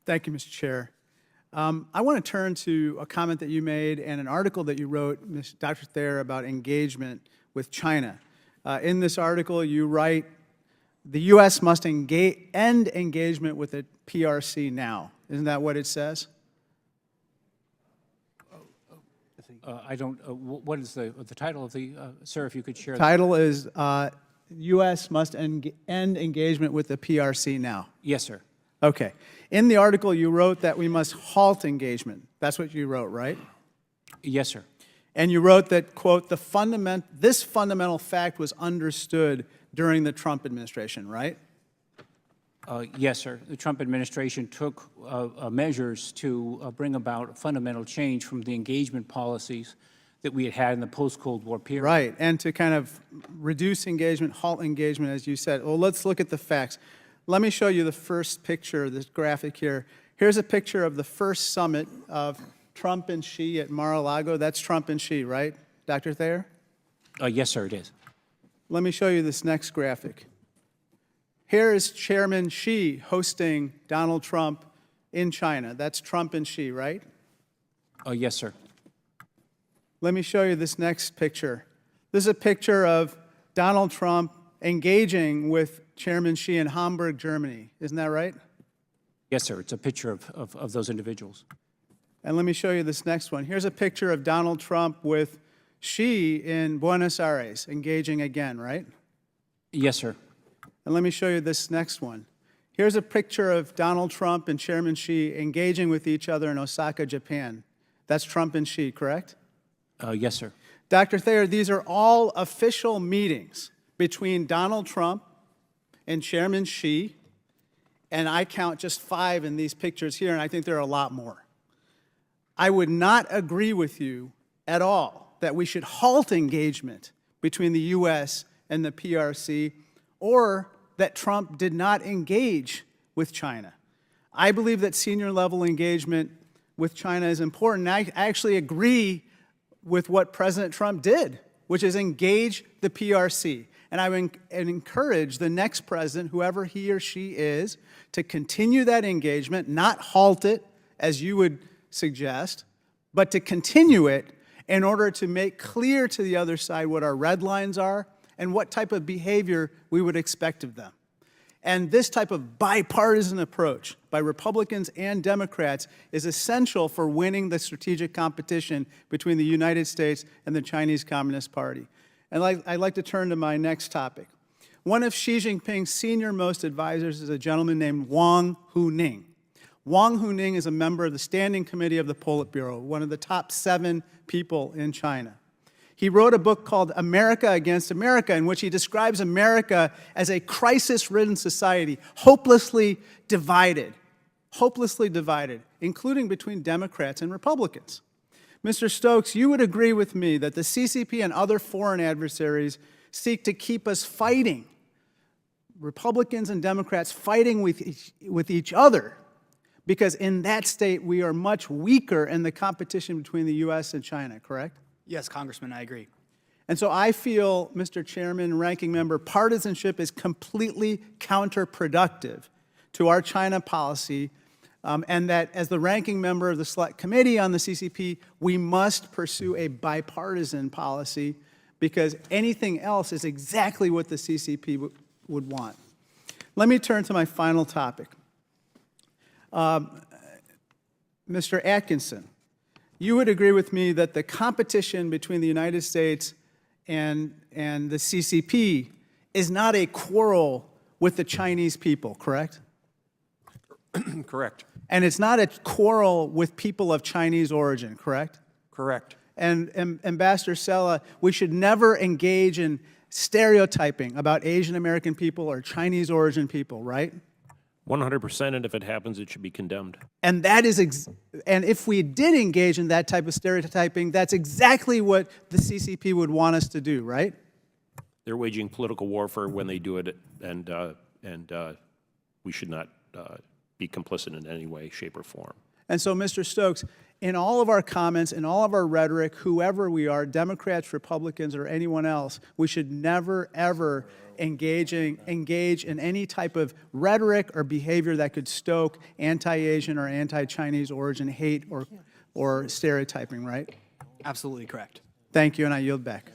Thank you, Mr. Chair. I want to turn to a comment that you made and an article that you wrote, Dr. Thayer, about engagement with China. In this article, you write, the U.S. must end engagement with the PRC now. Isn't that what it says? I don't, what is the title of the, sir, if you could share. The title is U.S. must end engagement with the PRC now. Yes, sir. Okay. In the article, you wrote that we must halt engagement. That's what you wrote, right? Yes, sir. And you wrote that, quote, this fundamental fact was understood during the Trump administration, right? Yes, sir. The Trump administration took measures to bring about fundamental change from the engagement policies that we had had in the post-Cold War period. Right, and to kind of reduce engagement, halt engagement, as you said. Well, let's look at the facts. Let me show you the first picture, this graphic here. Here's a picture of the first summit of Trump and Xi at Mar-a-Lago. That's Trump and Xi, right, Dr. Thayer? Yes, sir, it is. Let me show you this next graphic. Here is Chairman Xi hosting Donald Trump in China. That's Trump and Xi, right? Yes, sir. Let me show you this next picture. This is a picture of Donald Trump engaging with Chairman Xi in Hamburg, Germany. Isn't that right? Yes, sir. It's a picture of those individuals. And let me show you this next one. Here's a picture of Donald Trump with Xi in Buenos Aires, engaging again, right? Yes, sir. And let me show you this next one. Here's a picture of Donald Trump and Chairman Xi engaging with each other in Osaka, Japan. That's Trump and Xi, correct? Yes, sir. Dr. Thayer, these are all official meetings between Donald Trump and Chairman Xi, and I count just 5 in these pictures here, and I think there are a lot more. I would not agree with you at all that we should halt engagement between the U.S. and the PRC, or that Trump did not engage with China. I believe that senior-level engagement with China is important. I actually agree with what President Trump did, which is engage the PRC. And I would encourage the next president, whoever he or she is, to continue that engagement, not halt it, as you would suggest, but to continue it in order to make clear to the other side what our red lines are and what type of behavior we would expect of them. And this type of bipartisan approach by Republicans and Democrats is essential for winning the strategic competition between the United States and the Chinese Communist Party. And I'd like to turn to my next topic. One of Xi Jinping's senior-most advisors is a gentleman named Wang Huning. Wang Huning is a member of the Standing Committee of the Politburo, one of the top 7 people in China. He wrote a book called America Against America, in which he describes America as a crisis-ridden society, hopelessly divided, including between Democrats and Republicans. Mr. Stokes, you would agree with me that the CCP and other foreign adversaries seek to keep us fighting, Republicans and Democrats fighting with each other, because in that state we are much weaker in the competition between the U.S. and China, correct? Yes, Congressman, I agree. And so I feel, Mr. Chairman, Ranking Member, partisanship is completely counterproductive to our China policy, and that as the ranking member of the Select Committee on the CCP, we must pursue a bipartisan policy, because anything else is exactly what the CCP would want. Let me turn to my final topic. Mr. Atkinson, you would agree with me that the competition between the United States and the CCP is not a quarrel with the Chinese people, correct? Correct. And it's not a quarrel with people of Chinese origin, correct? Correct. And Ambassador Sella, we should never engage in stereotyping about Asian American people or Chinese origin people, right? 100%, and if it happens, it should be condemned. And that is, and if we did engage in that type of stereotyping, that's exactly what the CCP would want us to do, right? They're waging political warfare when they do it, and we should not be complicit in any way, shape, or form. And so, Mr. Stokes, in all of our comments, in all of our rhetoric, whoever we are, Democrats, Republicans, or anyone else, we should never, ever engage in any type of rhetoric or behavior that could stoke anti-Asian or anti-Chinese origin hate or stereotyping, right? Absolutely correct. Thank you, and I yield back.